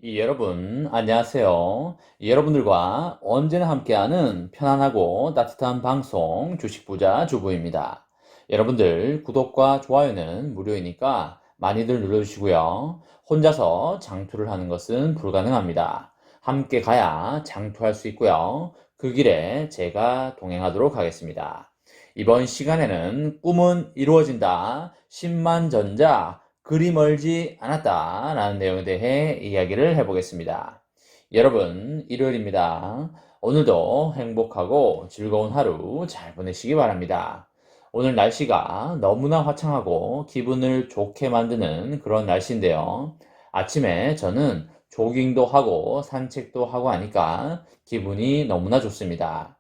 여러분, 안녕하세요. 여러분들과 언제나 함께하는 편안하고 따뜻한 방송 주식부자 주부입니다. 여러분들 구독과 좋아요는 무료이니까 많이들 눌러주시고요. 혼자서 장투를 하는 것은 불가능합니다. 함께 가야 장투할 수 있고요. 그 길에 제가 동행하도록 하겠습니다. 이번 시간에는 꿈은 이루어진다. 10만 전자 그리 멀지 않았다 라는 내용에 대해 이야기를 해보겠습니다. 여러분, 일요일입니다. 오늘도 행복하고 즐거운 하루 잘 보내시기 바랍니다. 오늘 날씨가 너무나 화창하고 기분을 좋게 만드는 그런 날씨인데요. 아침에 저는 조깅도 하고 산책도 하고 하니까 기분이 너무나 좋습니다.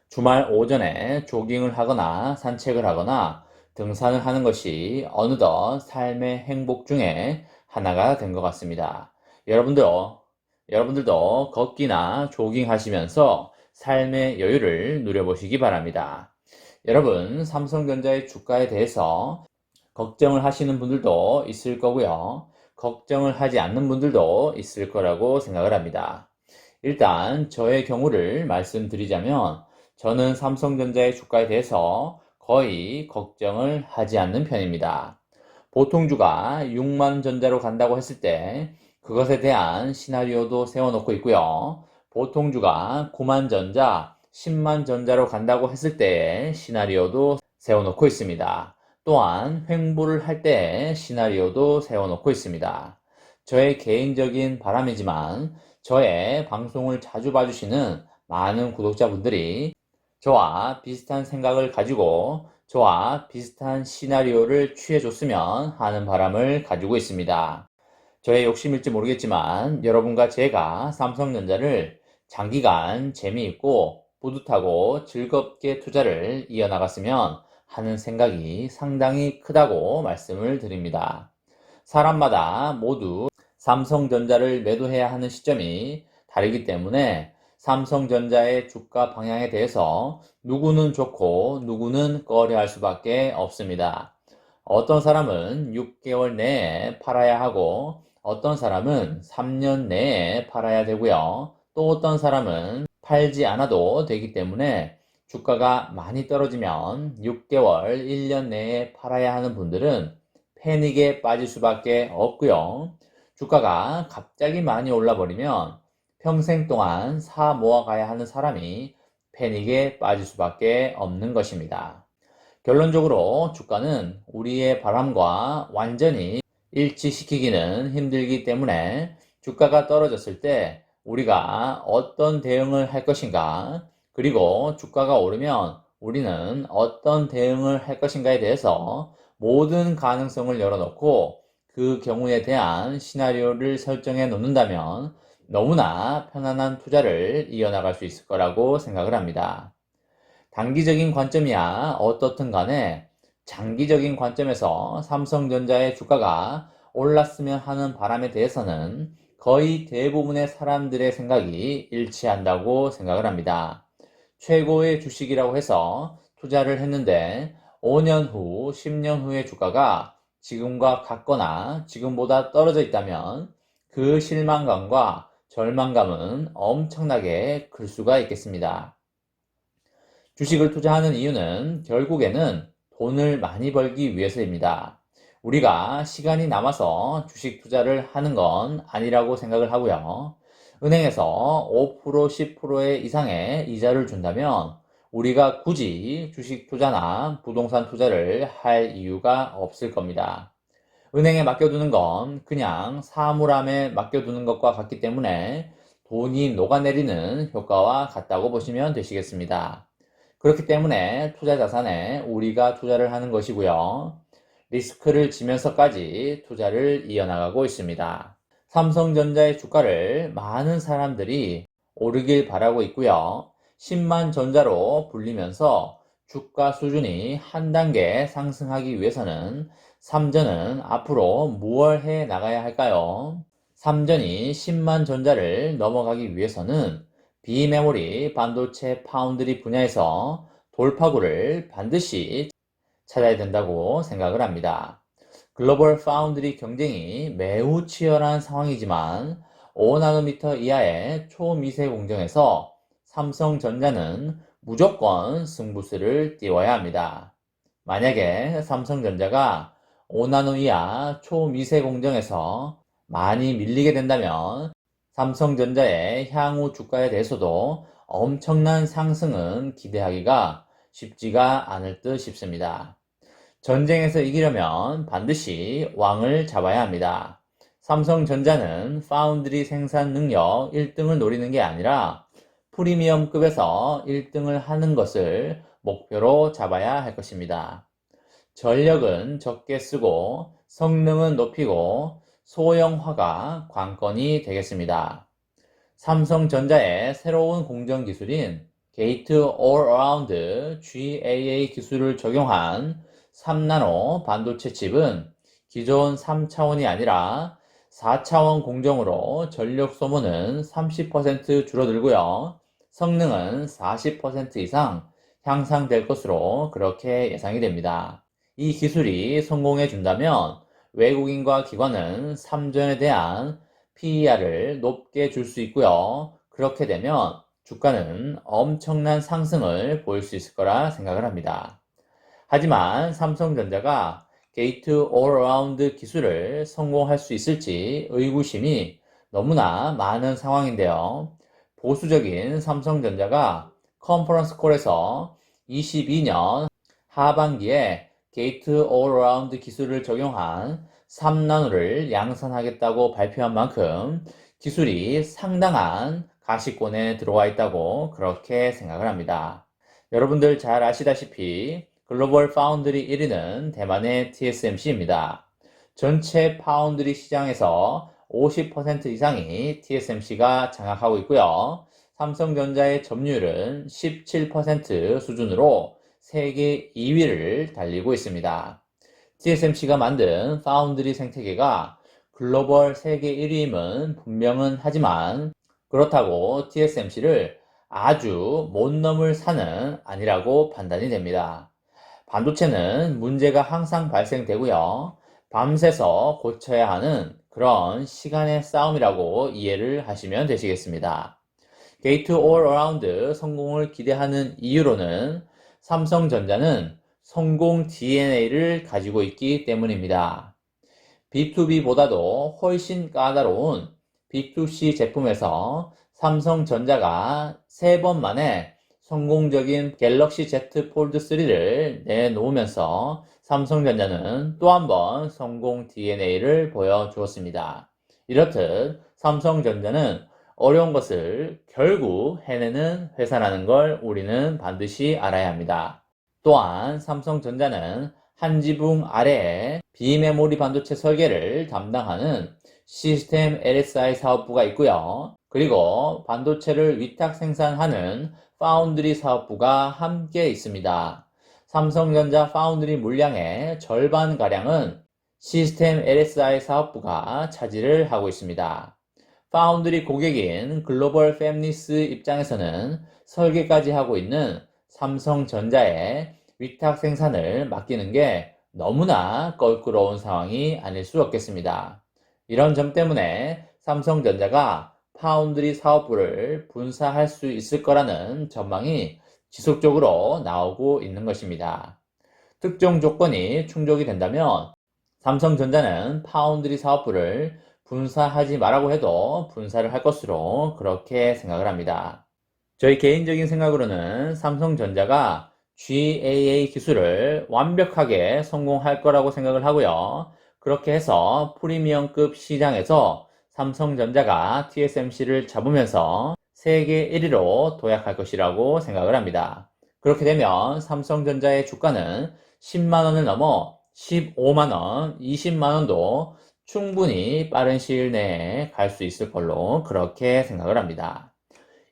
주말 오전에 조깅을 하거나 산책을 하거나 등산을 하는 것이 어느덧 삶의 행복 중에 하나가 된 것 같습니다. 여러분들도 걷기나 조깅 하시면서 삶의 여유를 누려보시기 바랍니다. 여러분, 삼성전자의 주가에 대해서 걱정을 하시는 분들도 있을 거고요. 걱정을 하지 않는 분들도 있을 거라고 생각을 합니다. 일단 저의 경우를 말씀드리자면 저는 삼성전자의 주가에 대해서 거의 걱정을 하지 않는 편입니다. 보통주가 6만 전자로 간다고 했을 때 그것에 대한 시나리오도 세워놓고 있고요. 보통주가 9만 전자, 10만 전자로 간다고 했을 때의 시나리오도 세워놓고 있습니다. 또한 횡보를 할 때의 시나리오도 세워놓고 있습니다. 저의 개인적인 바람이지만 저의 방송을 자주 봐주시는 많은 구독자분들이 저와 비슷한 생각을 가지고 저와 비슷한 시나리오를 취해줬으면 하는 바람을 가지고 있습니다. 저의 욕심일지 모르겠지만 여러분과 제가 삼성전자를 장기간 재미있고 뿌듯하고 즐겁게 투자를 이어나갔으면 하는 생각이 상당히 크다고 말씀을 드립니다. 사람마다 모두 삼성전자를 매도해야 하는 시점이 다르기 때문에 삼성전자의 주가 방향에 대해서 누구는 좋고 누구는 꺼려할 수밖에 없습니다. 어떤 사람은 6개월 내에 팔아야 하고 어떤 사람은 3년 내에 팔아야 되고요. 또 어떤 사람은 팔지 않아도 되기 때문에 주가가 많이 떨어지면 6개월, 1년 내에 팔아야 하는 분들은 패닉에 빠질 수밖에 없고요. 주가가 갑자기 많이 올라버리면 평생 동안 사 모아가야 하는 사람이 패닉에 빠질 수밖에 없는 것입니다. 결론적으로 주가는 우리의 바람과 완전히 일치시키기는 힘들기 때문에 주가가 떨어졌을 때 우리가 어떤 대응을 할 것인가, 그리고 주가가 오르면 우리는 어떤 대응을 할 것인가에 대해서 모든 가능성을 열어놓고 그 경우에 대한 시나리오를 설정해 놓는다면 너무나 편안한 투자를 이어나갈 수 있을 거라고 생각을 합니다. 단기적인 관점이야 어떻든 간에 장기적인 관점에서 삼성전자의 주가가 올랐으면 하는 바람에 대해서는 거의 대부분의 사람들의 생각이 일치한다고 생각을 합니다. 최고의 주식이라고 해서 투자를 했는데 5년 후, 10년 후의 주가가 지금과 같거나 지금보다 떨어져 있다면 그 실망감과 절망감은 엄청나게 클 수가 있겠습니다. 주식을 투자하는 이유는 결국에는 돈을 많이 벌기 위해서입니다. 우리가 시간이 남아서 주식 투자를 하는 건 아니라고 생각을 하고요. 은행에서 5%, 10% 이상의 이자를 준다면 우리가 굳이 주식 투자나 부동산 투자를 할 이유가 없을 겁니다. 은행에 맡겨두는 건 그냥 사물함에 맡겨두는 것과 같기 때문에 돈이 녹아내리는 효과와 같다고 보시면 되시겠습니다. 그렇기 때문에 투자 자산에 우리가 투자를 하는 것이고요. 리스크를 지면서까지 투자를 이어나가고 있습니다. 삼성전자의 주가를 많은 사람들이 오르길 바라고 있고요. 10만 전자로 불리면서 주가 수준이 한 단계 상승하기 위해서는 삼전은 앞으로 무엇을 해 나가야 할까요? 삼전이 10만 전자를 넘어가기 위해서는 비메모리 반도체 파운드리 분야에서 돌파구를 반드시 찾아야 된다고 생각을 합니다. 글로벌 파운드리 경쟁이 매우 치열한 상황이지만 5나노미터 이하의 초미세 공정에서 삼성전자는 무조건 승부수를 띄워야 합니다. 만약에 삼성전자가 5나노 이하 초미세 공정에서 많이 밀리게 된다면 삼성전자의 향후 주가에 대해서도 엄청난 상승은 기대하기가 쉽지가 않을 듯 싶습니다. 전쟁에서 이기려면 반드시 왕을 잡아야 합니다. 삼성전자는 파운드리 생산 능력 1등을 노리는 게 아니라 프리미엄급에서 1등을 하는 것을 목표로 잡아야 할 것입니다. 전력은 적게 쓰고 성능은 높이고 소형화가 관건이 되겠습니다. 삼성전자의 새로운 공정 기술인 게이트 All-Around GAA 기술을 적용한 3나노 반도체 칩은 기존 3차원이 아니라 4차원 공정으로 전력 소모는 30% 줄어들고요. 성능은 40% 이상 향상될 것으로 그렇게 예상이 됩니다. 이 기술이 성공해 준다면 외국인과 기관은 삼전에 대한 PER을 높게 줄 수 있고요. 그렇게 되면 주가는 엄청난 상승을 보일 수 있을 거라 생각을 합니다. 하지만 삼성전자가 게이트 올라운드 기술을 성공할 수 있을지 의구심이 너무나 많은 상황인데요. 보수적인 삼성전자가 컨퍼런스 콜에서 22년 하반기에 게이트 올라운드 기술을 적용한 3나노를 양산하겠다고 발표한 만큼 기술이 상당한 가시권에 들어와 있다고 그렇게 생각을 합니다. 여러분들 잘 아시다시피 글로벌 파운드리 1위는 대만의 TSMC입니다. 전체 파운드리 시장에서 50% 이상이 TSMC가 장악하고 있고요. 삼성전자의 점유율은 17% 수준으로 세계 2위를 달리고 있습니다. TSMC가 만든 파운드리 생태계가 글로벌 세계 1위임은 분명은 하지만 그렇다고 TSMC를 아주 못 넘을 산은 아니라고 판단이 됩니다. 반도체는 문제가 항상 발생되고요. 밤새서 고쳐야 하는 그런 시간의 싸움이라고 이해를 하시면 되시겠습니다. 게이트 올 어라운드 성공을 기대하는 이유로는 삼성전자는 성공 DNA를 가지고 있기 때문입니다. B2B보다도 훨씬 까다로운 B2C 제품에서 삼성전자가 3번 만에 성공적인 갤럭시 Z 폴드 3를 내놓으면서 삼성전자는 또 한 번 성공 DNA를 보여주었습니다. 이렇듯 삼성전자는 어려운 것을 결국 해내는 회사라는 걸 우리는 반드시 알아야 합니다. 또한 삼성전자는 한 지붕 아래에 비메모리 반도체 설계를 담당하는 시스템 LSI 사업부가 있고요. 그리고 반도체를 위탁 생산하는 파운드리 사업부가 함께 있습니다. 삼성전자 파운드리 물량의 절반가량은 시스템 LSI 사업부가 차지를 하고 있습니다. 파운드리 고객인 글로벌 팹리스 입장에서는 설계까지 하고 있는 삼성전자에 위탁 생산을 맡기는 게 너무나 껄끄러운 상황이 아닐 수 없겠습니다. 이런 점 때문에 삼성전자가 파운드리 사업부를 분사할 수 있을 거라는 전망이 지속적으로 나오고 있는 것입니다. 특정 조건이 충족이 된다면 삼성전자는 파운드리 사업부를 분사하지 말라고 해도 분사를 할 것으로 그렇게 생각을 합니다. 저희 개인적인 생각으로는 삼성전자가 GAA 기술을 완벽하게 성공할 거라고 생각을 하고요. 그렇게 해서 프리미엄급 시장에서 삼성전자가 TSMC를 잡으면서 세계 1위로 도약할 것이라고 생각을 합니다. 그렇게 되면 삼성전자의 주가는 10만원을 넘어 15만원, 20만원도 충분히 빠른 시일 내에 갈 수 있을 걸로 그렇게 생각을 합니다.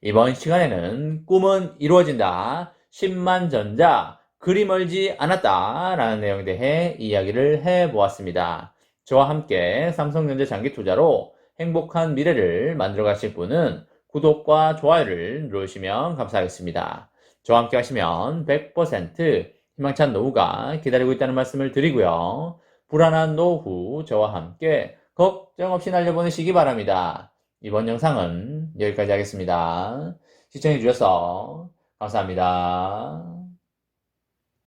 이번 시간에는 꿈은 이루어진다. 10만 전자 그리 멀지 않았다 라는 내용에 대해 이야기를 해보았습니다. 저와 함께 삼성전자 장기 투자로 행복한 미래를 만들어 가실 분은 구독과 좋아요를 누르시면 감사하겠습니다. 저와 함께 하시면 100% 희망찬 노후가 기다리고 있다는 말씀을 드리고요. 불안한 노후 저와 함께 걱정 없이 날려보내시기 바랍니다. 이번 영상은 여기까지 하겠습니다. 시청해 주셔서 감사합니다.